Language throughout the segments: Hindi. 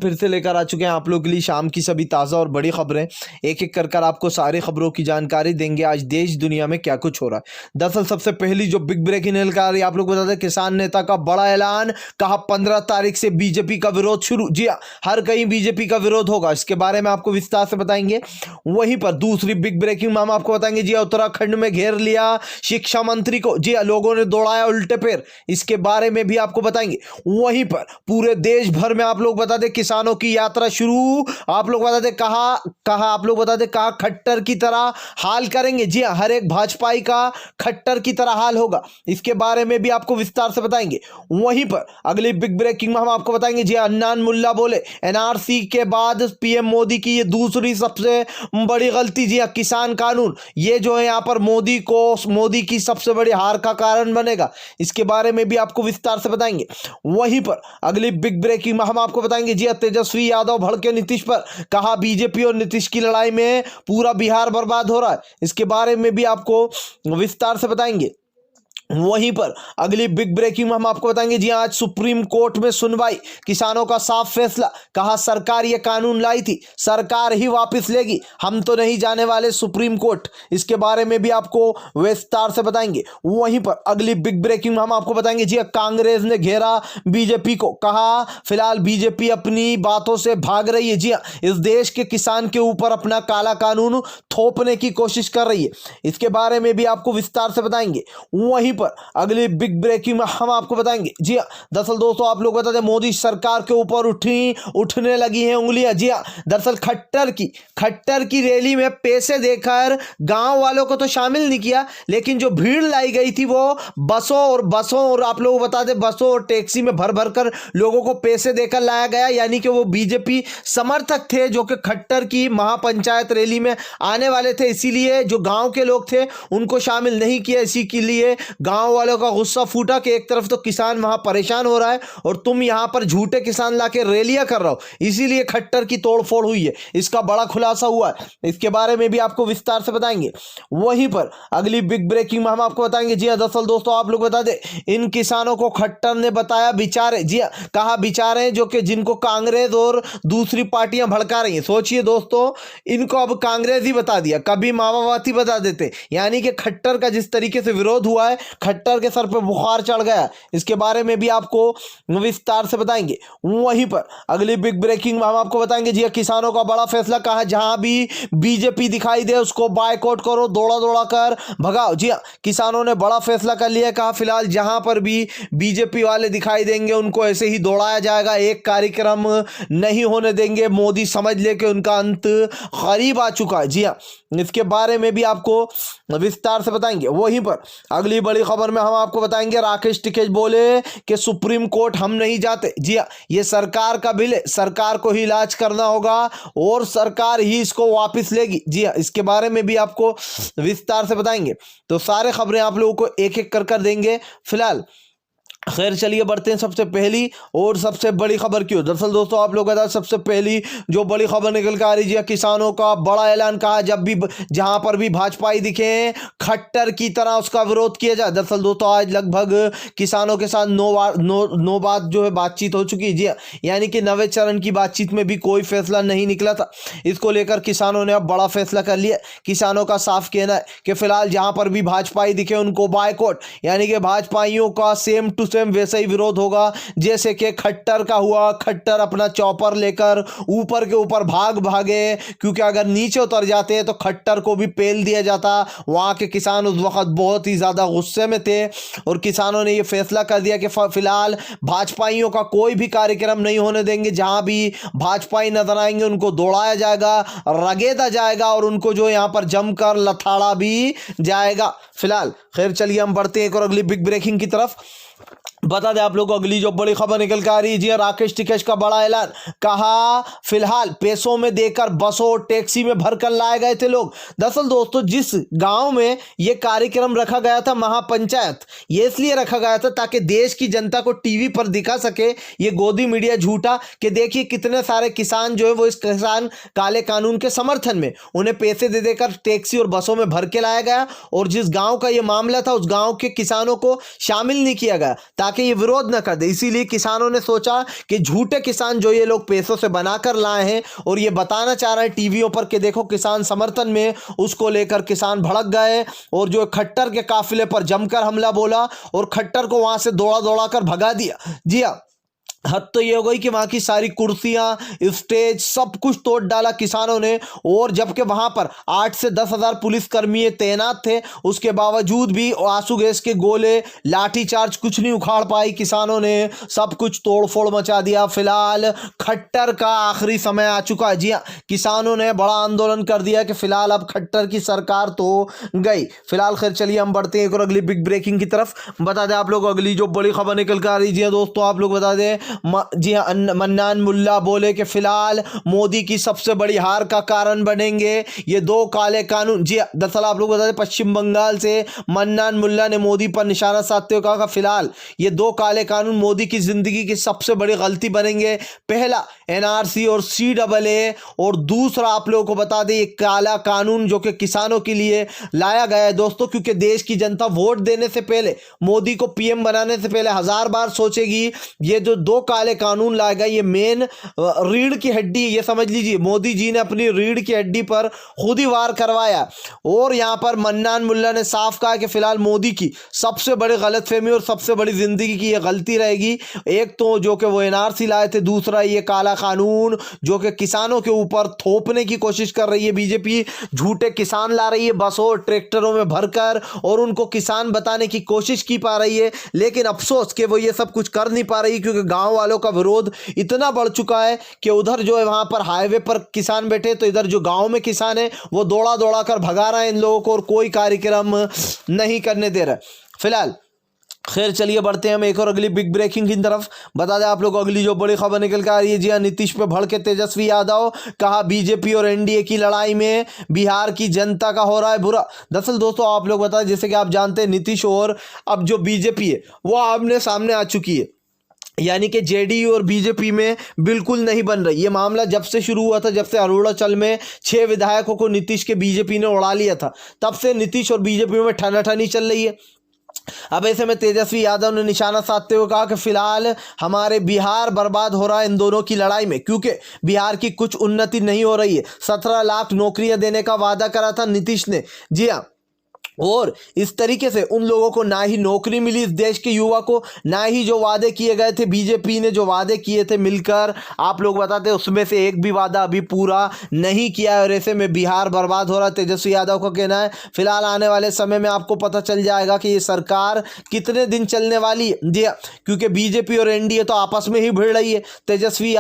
फिर से लेकर आ चुके हैं आप लोगों के लिए शाम की सभी ताज़ा और बड़ी खबरें। एक एक कर आपको सारी खबरों की जानकारी देंगे आज देश दुनिया में क्या कुछ हो रहा है। दरअसल सबसे पहली जो बिग ब्रेकिंग न्यूज़ आ रही है आप लोग बता दें, किसान नेता का बड़ा ऐलान, कहा 15 तारीख से बीजेपी का विरोध शुरू। जी हाँ, हर कहीं बीजेपी का विरोध होगा, इसके बारे में आपको विस्तार से बताएंगे। वहीं पर दूसरी बिग ब्रेकिंग हम आपको बताएंगे, जी उत्तराखंड में घेर लिया शिक्षा मंत्री को, जी लोगों ने दौड़ाया उल्टे पैर, इसके बारे में भी आपको बताएंगे। वहीं पर पूरे देश भर में आप लोग बता दें किसानों की यात्रा शुरू, आप लोग बता दें कहा खट्टर की तरह हाल करेंगे। जी हाँ, हर एक भाजपाई का खट्टर की तरह हाल होगा, इसके बारे में भी आपको विस्तार से बताएंगे। वहीं पर अगली बिग ब्रेकिंग में हम आपको बताएंगे, जी अन्नान मुल्ला बोले एनआरसी के बाद पीएम मोदी की ये दूसरी सबसे बड़ी गलती। जी हाँ, किसान कानून ये जो है यहाँ पर मोदी की सबसे बड़ी हार का कारण बनेगा, इसके बारे में भी आपको विस्तार से बताएंगे। वहीं पर अगली बिग ब्रेकिंग में हम आपको बताएंगे, जी तेजस्वी यादव भड़के नीतीश पर, कहा बीजेपी और नीतीश की लड़ाई में पूरा बिहार बर्बाद हो रहा है, इसके बारे में भी आपको विस्तार से बताएंगे। वहीं पर अगली बिग ब्रेकिंग में हम आपको बताएंगे, जी आज सुप्रीम कोर्ट में सुनवाई, किसानों का साफ फैसला, कहा सरकार ये कानून लाई थी, सरकार ही वापस लेगी, हम तो नहीं जाने वाले सुप्रीम कोर्ट, इसके बारे में भी आपको विस्तार से बताएंगे। वहीं पर अगली बिग ब्रेकिंग में हम आपको बताएंगे, जी कांग्रेस ने घेरा बीजेपी को, कहा फिलहाल बीजेपी अपनी बातों से भाग रही है। जी इस देश के किसान के ऊपर अपना काला कानून थोपने की कोशिश कर रही है, इसके बारे में भी आपको विस्तार से बताएंगे। वहीं पर अगली बिग ब्रेकिंग में हम आपको बताएंगे, जी दरअसल दोस्तों आप लोग बता दें मोदी सरकार के ऊपर उठने लगी हैं उंगलियां। जी दरअसल खट्टर की रैली में पैसे देकर गांव वालों को तो शामिल नहीं किया, लेकिन जो भीड़ लाई गई थी वो बसों और आप लोग बता दें बसों और टैक्सी में भर भर कर लोगों को पैसे देकर लाया गया, यानी कि वो बीजेपी समर्थक थे जो कि खट्टर की महापंचायत रैली में आने वाले थे, इसीलिए जो गांव के लोग थे उनको शामिल नहीं किया। इसी के लिए गांव वालों का गुस्सा फूटा कि एक तरफ तो किसान वहां परेशान हो रहा है और तुम यहां पर झूठे किसान लाके रैलियां कर रहे हो, इसीलिए खट्टर की तोड़फोड़ हुई है, इसका बड़ा खुलासा हुआ है, इसके बारे में भी आपको विस्तार से बताएंगे। वहीं पर अगली बिग ब्रेकिंग में हम आपको बताएंगे, जी दरअसल दोस्तों आप लोग बता दें इन किसानों को खट्टर ने बताया बिचारे। जी कहा बिचारे जो कि जिनको कांग्रेस और दूसरी पार्टियां भड़का रही हैं। सोचिए दोस्तों, इनको अब कांग्रेस ही बता दिया, कभी माओवादी बता देते, यानी कि खट्टर का जिस तरीके से विरोध हुआ है, खट्टर के सर पे बुखार चढ़ गया, इसके बारे में भी आपको विस्तार से बताएंगे। वहीं पर अगली बिग ब्रेकिंग में हम आपको बताएंगे, जी किसानों का बड़ा फैसला, कहा जहां भी बीजेपी दिखाई दे उसको बायकॉट करो, दौड़ा कर भगाओ। जी किसानों ने बड़ा फैसला कर लिया, कहा फिलहाल जहां पर भी बीजेपी वाले दिखाई देंगे उनको ऐसे ही दौड़ाया जाएगा, एक कार्यक्रम नहीं होने देंगे, मोदी समझ ले कि उनका अंत करीब आ चुका है। जी हाँ, इसके बारे में भी आपको विस्तार से बताएंगे। वहीं पर अगली बड़ी खबर में हम आपको बताएंगे, राकेश टिकैत बोले कि सुप्रीम कोर्ट हम नहीं जाते। जी हाँ, ये सरकार का बिल है, सरकार को ही इलाज करना होगा और सरकार ही इसको वापस लेगी। जी हाँ, इसके बारे में भी आपको विस्तार से बताएंगे। तो सारे खबरें आप लोगों को एक एक कर देंगे। फिलहाल खैर चलिए बढ़ते हैं सबसे पहली और सबसे बड़ी खबर की ओर। दरअसल दोस्तों आप लोग बता सबसे पहली जो बड़ी खबर निकल कर आ रही है, किसानों का बड़ा ऐलान, कहा जब भी जहां पर भी भाजपाई दिखे खट्टर की तरह उसका विरोध किया जाए। दरअसल दोस्तों आज लगभग किसानों के साथ नौ बात जो है बातचीत हो चुकी है। जी यानी कि 9वें चरण की बातचीत में भी कोई फैसला नहीं निकला था, इसको लेकर किसानों ने अब बड़ा फैसला कर लिया। किसानों का साफ कहना है कि फिलहाल जहां पर भी भाजपाई दिखे उनको बायकॉट, यानी कि भाजपाइयों का सेम टू वैसा ही विरोध होगा जैसे कि खट्टर का हुआ। खट्टर अपना चॉपर लेकर ऊपर के ऊपर भागे, क्योंकि अगर नीचे उतर जाते तो खट्टर को भी पेल दिया जाता। वहां के किसान उस वक्त बहुत ही ज्यादा गुस्से में थे और किसानों ने यह फैसला कर दिया कि फिलहाल भाजपाइयों का कोई भी कार्यक्रम नहीं होने देंगे, जहां भी भाजपाई नजर आएंगे उनको दौड़ाया जाएगा, रगेदा जाएगा और उनको जो यहां पर जमकर लथाड़ा भी जाएगा। फिलहाल खैर चलिए हम बढ़ते हैं एक और अगली बिग ब्रेकिंग की तरफ। बता दें आप लोगों को अगली जो बड़ी खबर निकल कर आ रही है, जी राकेश टिकैत का बड़ा ऐलान, कहा फिलहाल पैसों में देकर बसों और टैक्सी में भरकर लाए गए थे लोग। दरअसल दोस्तों जिस गांव में यह कार्यक्रम रखा गया था महापंचायत, ये इसलिए रखा गया था ताकि देश की जनता को टीवी पर दिखा सके ये गोदी मीडिया झूठा कि देखिए कितने सारे किसान जो है वो इस किसान काले कानून के समर्थन में, उन्हें पैसे दे देकर टैक्सी और बसों में भर के लाया गया और जिस गांव का यह मामला था उस गांव के किसानों को शामिल नहीं किया गया ताकि ताकि ये विरोध न कर दे। इसीलिए किसानों ने सोचा कि झूठे किसान जो ये लोग पैसों से बनाकर लाए हैं और ये बताना चाह रहे हैं टीवियों पर कि देखो किसान समर्थन में, उसको लेकर किसान भड़क गए और जो खट्टर के काफिले पर जमकर हमला बोला और खट्टर को वहां से दौड़ा दौड़ा कर भगा दिया। जी हाँ, हद तो ये हो गई कि वहां की सारी कुर्सियां, स्टेज, सब कुछ तोड़ डाला किसानों ने। और जबकि वहां पर 8 से 10 हजार पुलिसकर्मी तैनात थे, उसके बावजूद भी आंसू गैस के गोले, लाठीचार्ज कुछ नहीं उखाड़ पाई किसानों ने, सब कुछ तोड़फोड़ मचा दिया। फिलहाल खट्टर का आखिरी समय आ चुका है। जी हाँ, किसानों ने बड़ा आंदोलन कर दिया कि फिलहाल अब खट्टर की सरकार तो गई। फिलहाल खैर चलिए हम बढ़ते हैं एक और अगली बिग ब्रेकिंग की तरफ। बता दें आप लोग अगली जो बड़ी खबर निकल कर आ रही है दोस्तों, आप लोग बता दें जी हाँ, मन्नान मुल्ला बोले कि फिलहाल मोदी की सबसे बड़ी हार का कारण बनेंगे ये 2 काले कानून। जी हाँ, दरअसल आप लोग बता दें पश्चिम बंगाल से मन्नान मुल्ला ने मोदी पर निशाना साधते हुए कहा कि फिलहाल ये 2 काले कानून मोदी की जिंदगी की सबसे बड़ी गलती बनेंगे। पहला एनआरसी और CAA, और दूसरा आप लोगों को बता दें ये काला कानून जो कि किसानों के लिए लाया गया है दोस्तों, क्योंकि देश की जनता वोट देने से पहले, मोदी को पीएम बनाने से पहले 1000 बार सोचेगी। ये जो 2 काले कानून लाएगा ये मेन रीढ़ की हड्डी, ये समझ लीजिए मोदी जी ने अपनी रीढ़ की हड्डी पर खुद ही वार करवाया। और यहां पर मन्नान मुल्ला ने साफ कहा कि फिलहाल मोदी की सबसे बड़ी गलतफहमी और सबसे बड़ी जिंदगी की ये गलती रहेगी। एक तो जो कि वो एनआरसी लाए थे, दूसरा ये काला कानून जो कि किसानों के ऊपर थोपने की कोशिश कर रही है बीजेपी। झूठे किसान ला रही है बसों ट्रैक्टरों में भरकर और उनको किसान बताने की कोशिश की पा रही है, लेकिन अफसोस कि वो ये सब कुछ कर नहीं पा रही क्योंकि गांव वालों का विरोध इतना बढ़ चुका है कि उधर जो है वहां पर हाईवे पर किसान बैठे, तो इधर जो गांव में किसान है वो दौड़ा दौड़ा कर भगा रहा है इन लोगों को और कोई कार्यक्रम नहीं करने दे रहा है। फिलहाल खैर चलिए बढ़ते हैं हम एक और अगली बिग ब्रेकिंग की तरफ। बता दें आप लोग अगली जो बड़ी खबर निकल कर आ रही है, जी हाँ, नीतीश पे भड़के तेजस्वी यादव, कहा बीजेपी और एनडीए की लड़ाई में बिहार की जनता का हो रहा है बुरा। दरअसल दोस्तों आप लोग बताएं, जैसे कि आप जानते हैं नीतीश और अब जो बीजेपी है वो आमने सामने आ चुकी है, यानी कि जेडीयू और बीजेपी में बिल्कुल नहीं बन रही। ये मामला जब से शुरू हुआ था, जब से अरुणाचल में 6 विधायकों को नीतीश के बीजेपी ने उड़ा लिया था, तब से नीतीश और बीजेपी में ठनाठनी चल रही है। अब ऐसे में तेजस्वी यादव ने निशाना साधते हुए कहा कि फिलहाल हमारे बिहार बर्बाद हो रहा है इन दोनों की लड़ाई में, क्योंकि बिहार की कुछ उन्नति नहीं हो रही है। 17 लाख नौकरियां देने का वादा करा था नीतीश ने, जी हाँ, और इस तरीके से उन लोगों को ना ही नौकरी मिली इस देश के युवा को, ना ही जो वादे किए गए थे बीजेपी ने जो वादे किए थे मिलकर, आप लोग बताते उसमें से एक भी वादा अभी पूरा नहीं किया है। और ऐसे में बिहार बर्बाद हो रहा है। तेजस्वी यादव का कहना है फिलहाल आने वाले समय में आपको पता चल जाएगा कि ये सरकार कितने दिन चलने वाली है। जी हाँ, क्योंकि बीजेपी और एनडीए तो आपस में ही भिड़ रही है। तेजस्वी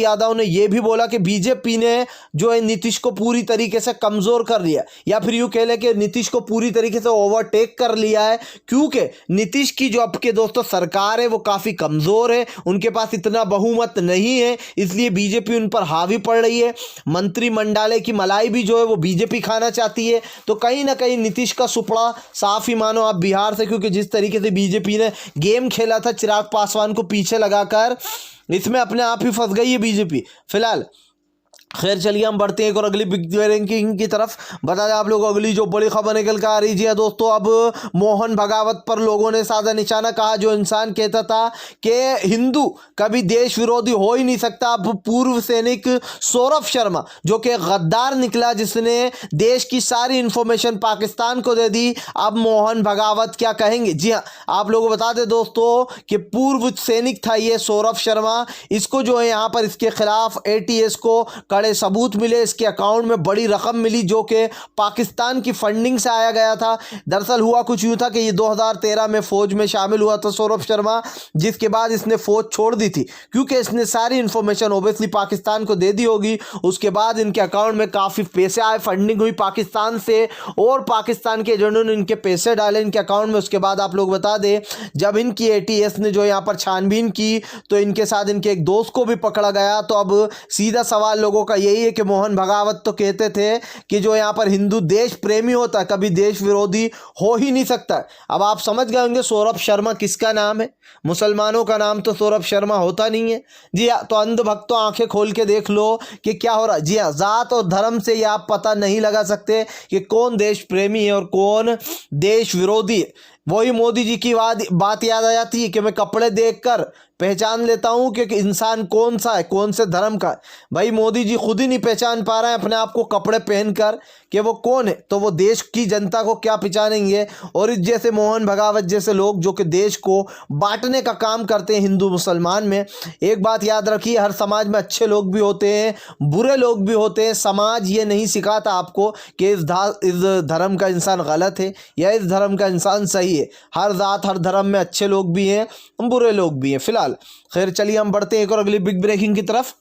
यादव ने यह भी बोला कि बीजेपी ने जो है नीतीश को पूरी तरीके से कमजोर कर लिया, या फिर यूं कह ले कि नीतीश को पूरी तरीके से ओवरटेक कर लिया है, क्योंकि नीतीश की जो अब के दोस्तों सरकार है वो काफी कमजोर है, उनके पास इतना बहुमत नहीं है, इसलिए बीजेपी उन पर हावी पड़ रही है। मंत्रिमंडल की मलाई भी जो है वो बीजेपी खाना चाहती है। तो कहीं ना कहीं नीतीश का सुपड़ा साफ ही मानो आप बिहार से, क्योंकि जिस तरीके से बीजेपी ने गेम खेला था चिराग पासवान को पीछे लगाकर, इसमें अपने आप ही फंस गई है बीजेपी। फिलहाल खैर चलिए हम बढ़ते हैं एक और अगली बिग रैंकिंग की तरफ। बता दें आप लोग अगली जो बड़ी खबर निकल कर आ रही है दोस्तों, अब मोहन भागवत पर लोगों ने साधा निशाना। कहा जो इंसान कहता था कि हिंदू कभी देश विरोधी हो ही नहीं सकता, अब पूर्व सैनिक सौरभ शर्मा जो कि गद्दार निकला, जिसने देश की सारी इंफॉर्मेशन पाकिस्तान को दे दी, अब मोहन भागवत क्या कहेंगे। जी हाँ, आप लोगों को बता दें दोस्तों कि पूर्व सैनिक था ये सौरभ शर्मा, इसको जो है यहाँ पर इसके खिलाफ ATS को कड़े सबूत मिले, इसके अकाउंट में बड़ी रकम मिली जो कि पाकिस्तान की फंडिंग से आया गया था। दरअसल हुआ कुछ यूं था कि ये 2013 में फौज में शामिल हुआ था सौरभ शर्मा, जिसके बाद इसने फौज छोड़ दी थी क्योंकि इसने सारी इंफॉर्मेशन ओबियसली पाकिस्तान को दे दी होगी। उसके बाद इनके अकाउंट में काफ़ी पैसे आए, फंडिंग हुई पाकिस्तान से और पाकिस्तान के एजेंटों ने इनके पैसे डाले इनके अकाउंट में। उसके बाद आप लोग बता दें जब इनकी ATS ने जो यहाँ पर छानबीन की तो इनके साथ इनके एक दोस्त को भी पकड़ा गया। तो अब सीधा सवाल लोगों का यही है कि मोहन भागवत तो कहते थे कि जो यहाँ पर हिंदू देश प्रेमी होता है कभी देश विरोधी हो ही नहीं सकता। अब आप समझ गए होंगे सौरभ शर्मा किसका नाम है, मुसलमानों का नाम तो सौरभ शर्मा होता नहीं है। जी हाँ, तो अंधभक्तों आंखें खोल के देख लो कि क्या हो रहा है। जी हाँ, जात और धर्म से ये आप पता नहीं लगा सकते कि कौन देश प्रेमी है और कौन देश विरोधी है। वही मोदी जी की बात याद आ जाती है कि मैं कपड़े देखकर पहचान लेता हूं कि इंसान कौन सा है, कौन से धर्म का है। भाई मोदी जी खुद ही नहीं पहचान पा रहे हैं अपने आप को कपड़े पहनकर कि वो कौन है, तो वो देश की जनता को क्या पहचानेंगे। और इस जैसे मोहन भगावत जैसे लोग जो कि देश को बांटने का काम करते हैं हिंदू मुसलमान में। एक बात याद रखिए, हर समाज में अच्छे लोग भी होते हैं, बुरे लोग भी होते हैं। समाज ये नहीं सिखाता आपको कि इस धर्म का इंसान गलत है या इस धर्म का इंसान सही है। हर जात हर धर्म में अच्छे लोग भी हैं, बुरे लोग भी हैं। फिलहाल खैर चलिए हम बढ़ते हैं एक और अगली बिग ब्रेकिंग की तरफ।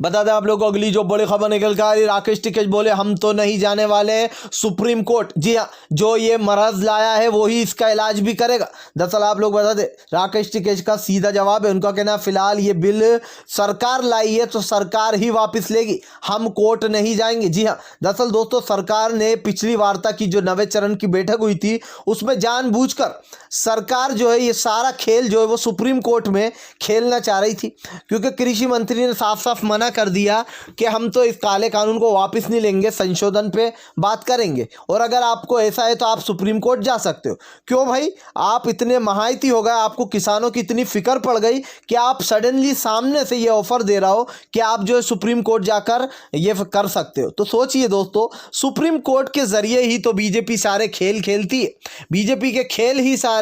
बता दें आप लोगों को अगली जो बड़ी खबर निकल कर आ रही, राकेश टिकैत बोले हम तो नहीं जाने वाले सुप्रीम कोर्ट। जी हाँ, जो ये मरज लाया है वही इसका इलाज भी करेगा। दरअसल आप लोग बता दें, राकेश टिकैत का सीधा जवाब है, उनका कहना फिलहाल ये बिल सरकार लाई है तो सरकार ही वापस लेगी, हम कोर्ट नहीं जाएंगे। जी हाँ, दरअसल दोस्तों सरकार ने पिछली वार्ता की जो 9वें चरण की बैठक हुई थी उसमें जानबूझकर सरकार जो है ये सारा खेल जो है वो सुप्रीम कोर्ट में खेलना चाह रही थी, क्योंकि कृषि मंत्री ने साफ साफ मना कर दिया कि हम तो इस काले कानून को वापस नहीं लेंगे, संशोधन पे बात करेंगे, और अगर आपको ऐसा है तो आप सुप्रीम कोर्ट जा सकते हो। क्यों भाई, आप इतने महायती हो गए, आपको किसानों की इतनी फिक्र पड़ गई कि आप सडनली सामने से ये ऑफर दे रहा हो कि आप जो है सुप्रीम कोर्ट जाकर ये कर सकते हो। तो सोचिए दोस्तों, सुप्रीम कोर्ट के जरिए ही तो बीजेपी सारे खेल खेलती है। बीजेपी के खेल ही सारे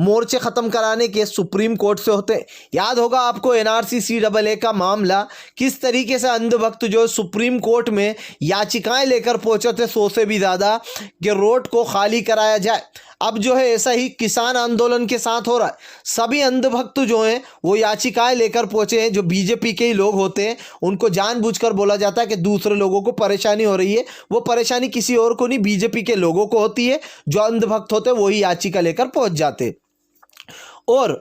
मोर्चे खत्म कराने के सुप्रीम कोर्ट से होते हैं। याद होगा आपको एनआरसी सीएए का मामला, किस तरीके से अंधभक्त जो सुप्रीम कोर्ट में याचिकाएं लेकर पहुंचे थे 100 से भी ज्यादा कि रोड को खाली कराया जाए। अब जो है ऐसा ही किसान आंदोलन के साथ हो रहा है। सभी अंधभक्त जो हैं वो याचिकाएं लेकर पहुंचे हैं, जो बीजेपी के ही लोग होते हैं, उनको जानबूझकर बोला जाता है कि दूसरे लोगों को परेशानी हो रही है, वो परेशानी किसी और को नहीं बीजेपी के लोगों को होती है। जो अंधभक्त होते हैं वही याचिका लेकर पहुंच जाते हैं। और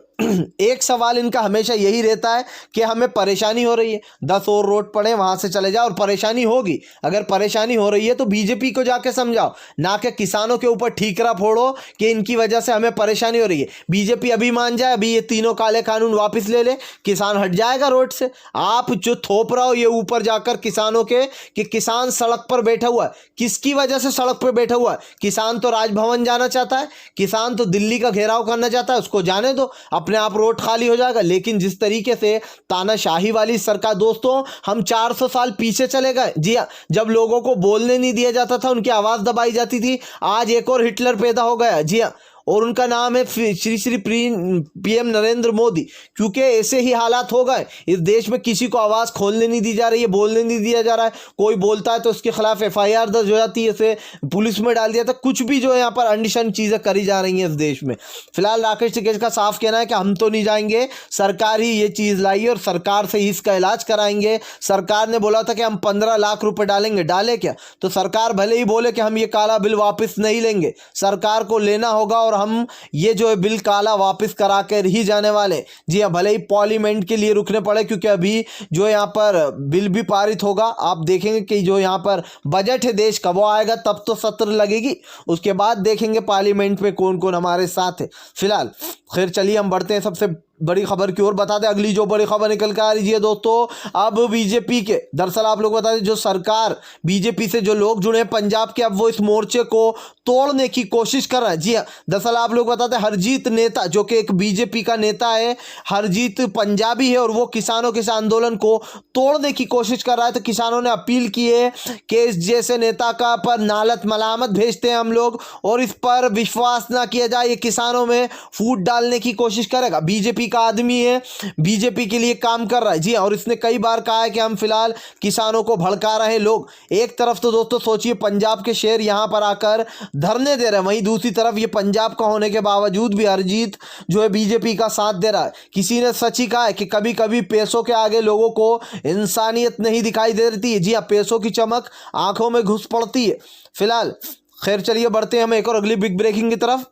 एक सवाल इनका हमेशा यही रहता है कि हमें परेशानी हो रही है, 10 और रोड पड़े वहां से चले जाओ, और परेशानी होगी, अगर परेशानी हो रही है तो बीजेपी को जाके समझाओ, ना कि किसानों के ऊपर ठीकरा फोड़ो कि इनकी वजह से हमें परेशानी हो रही है। बीजेपी अभी मान जाए, अभी ये तीनों काले कानून वापस ले ले, किसान हट जाएगा रोड से। आप जो थोप रहा हो ये ऊपर जाकर किसानों के, कि किसान सड़क पर बैठा हुआ है, किसकी वजह से सड़क पर बैठा हुआ है? किसान तो राजभवन जाना चाहता है, किसान तो दिल्ली का घेराव करना चाहता है, उसको जाने दो, अपने आप रोड खाली हो जाएगा। लेकिन जिस तरीके से तानाशाही वाली सरकार, दोस्तों हम 400 साल पीछे चले गए। जी हाँ, जब लोगों को बोलने नहीं दिया जाता था, उनकी आवाज दबाई जाती थी, आज एक और हिटलर पैदा हो गया। जी हाँ, और उनका नाम है श्री पीएम नरेंद्र मोदी, क्योंकि ऐसे ही हालात हो गए। इस देश में किसी को आवाज खोलने नहीं दी जा रही है, बोलने नहीं दिया जा रहा है। कोई बोलता है तो उसके खिलाफ एफआईआर दर्ज हो जाती है, इसे पुलिस में डाल दिया था। कुछ भी जो है यहाँ पर अंडशन चीजें करी जा रही हैं इस देश में। फिलहाल राकेश टिकैत का साफ कहना है कि हम तो नहीं जाएंगे, सरकार ही ये चीज लाई और सरकार से ही इसका इलाज कराएंगे। सरकार ने बोला था कि हम 15 लाख रुपए डालेंगे, डाले क्या? तो सरकार भले ही बोले कि हम ये काला बिल वापस नहीं लेंगे, सरकार को लेना होगा और हम ये जो है बिल काला वापस करा कर ही जाने वाले। जी हाँ, भले ही पार्लियामेंट के लिए रुकने पड़े, क्योंकि अभी जो यहाँ पर बिल भी पारित होगा। आप देखेंगे कि जो यहाँ पर बजट है देश का वो आएगा, तब तो सत्र लगेगी, उसके बाद देखेंगे पार्लियामेंट में कौन कौन हमारे साथ है। फिलहाल खैर चलिए हम बढ़ते हैं सबसे बड़ी खबर की ओर। बता दें अगली जो बड़ी खबर निकल कर आ रही है दोस्तों, अब बीजेपी के, दरअसल आप लोग बता दें जो सरकार बीजेपी से जो लोग जुड़े हैं पंजाब के, अब वो इस मोर्चे को तोड़ने की कोशिश कर रहे हैं। जी हाँ, दरअसल आप लोग बताते हैं हरजीत नेता जो कि एक बीजेपी का नेता है, हरजीत पंजाबी है, और वो किसानों के इस आंदोलन को तोड़ने की कोशिश कर रहा है। तो किसानों ने अपील की है कि इस जैसे नेता का पर नालत मलामत भेजते हैं हम लोग, और इस पर विश्वास ना किया जाए, ये किसानों में फूट डालने की कोशिश करेगा। बीजेपी का आदमी है, बीजेपी के लिए काम कर रहा है। जी और इसने कई बार कहा है कि हम फिलहाल किसानों को भड़का रहे हैं लोग। एक तरफ तो दोस्तों सोचिए पंजाब के शेर यहां पर आकर धरने दे रहे हैं, वहीं दूसरी तरफ ये पंजाब का होने के बावजूद भी हरजीत जो है बीजेपी का साथ दे रहा है। किसी ने सच ही कहा है कि कभी कभी पैसों के आगे लोगों को इंसानियत नहीं दिखाई देती है। जी हाँ, पैसों की चमक आंखों में घुस पड़ती है। फिलहाल खैर चलिए बढ़ते हैं हम एक और अगली बिग ब्रेकिंग की तरफ।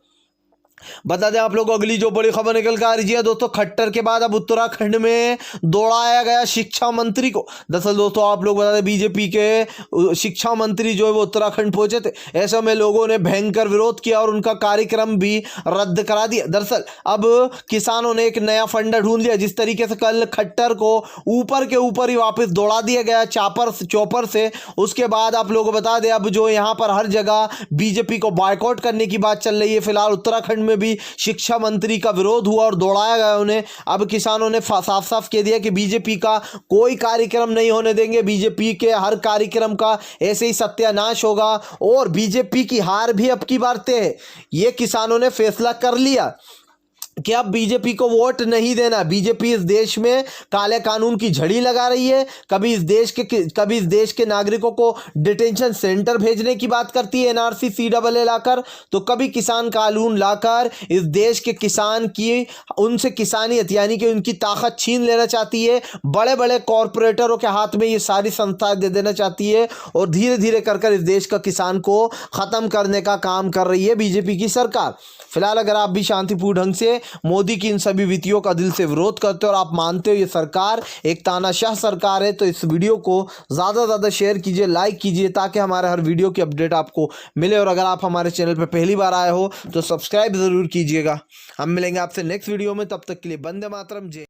बता दें आप लोग अगली जो बड़ी खबर निकल कर आ रही है दोस्तों, खट्टर के बाद अब उत्तराखंड में दौड़ाया गया शिक्षा मंत्री को। दरअसल दोस्तों आप लोग बता दें बीजेपी के शिक्षा मंत्री जो है वो उत्तराखंड पहुंचे थे। ऐसे में लोगों ने भयंकर विरोध किया और उनका कार्यक्रम भी रद्द करा दिया। दरअसल अब किसानों ने एक नया फंडा ढूंढ लिया। जिस तरीके से कल खट्टर को ऊपर के ऊपर ही वापस दौड़ा दिया गया चौपर से, उसके बाद आप लोगों को बता दें अब जो यहाँ पर हर जगह बीजेपी को बॉयकॉट करने की बात चल रही है। फिलहाल उत्तराखंड में भी शिक्षा मंत्री का विरोध हुआ और दौड़ाया गया उन्हें। अब किसानों ने साफ साफ कह दिया कि बीजेपी का कोई कार्यक्रम नहीं होने देंगे, बीजेपी के हर कार्यक्रम का ऐसे ही सत्यानाश होगा और बीजेपी की हार भी अब की बार तय है। ये किसानों ने फैसला कर लिया कि अब बीजेपी को वोट नहीं देना। बीजेपी इस देश में काले कानून की झड़ी लगा रही है, कभी इस देश के नागरिकों को डिटेंशन सेंटर भेजने की बात करती है एनआरसी सीएए लाकर, तो कभी किसान कानून लाकर इस देश के किसान की उनसे किसानियत यानी कि उनकी ताकत छीन लेना चाहती है। बड़े बड़े कॉरपोरेटरों के हाथ में ये सारी संस्थाएं दे देना चाहती है और धीरे धीरे कर इस देश का किसान को खत्म करने का काम कर रही है बीजेपी की सरकार। फिलहाल अगर आप भी शांतिपूर्ण ढंग से मोदी की इन सभी नीतियों का दिल से विरोध करते हो और आप मानते हो ये सरकार एक तानाशाह सरकार है, तो इस वीडियो को ज़्यादा से ज़्यादा शेयर कीजिए, लाइक कीजिए, ताकि हमारे हर वीडियो की अपडेट आपको मिले। और अगर आप हमारे चैनल पर पहली बार आए हो तो सब्सक्राइब ज़रूर कीजिएगा। हम मिलेंगे आपसे नेक्स्ट वीडियो में, तब तक के लिए वंदे मातरम। जय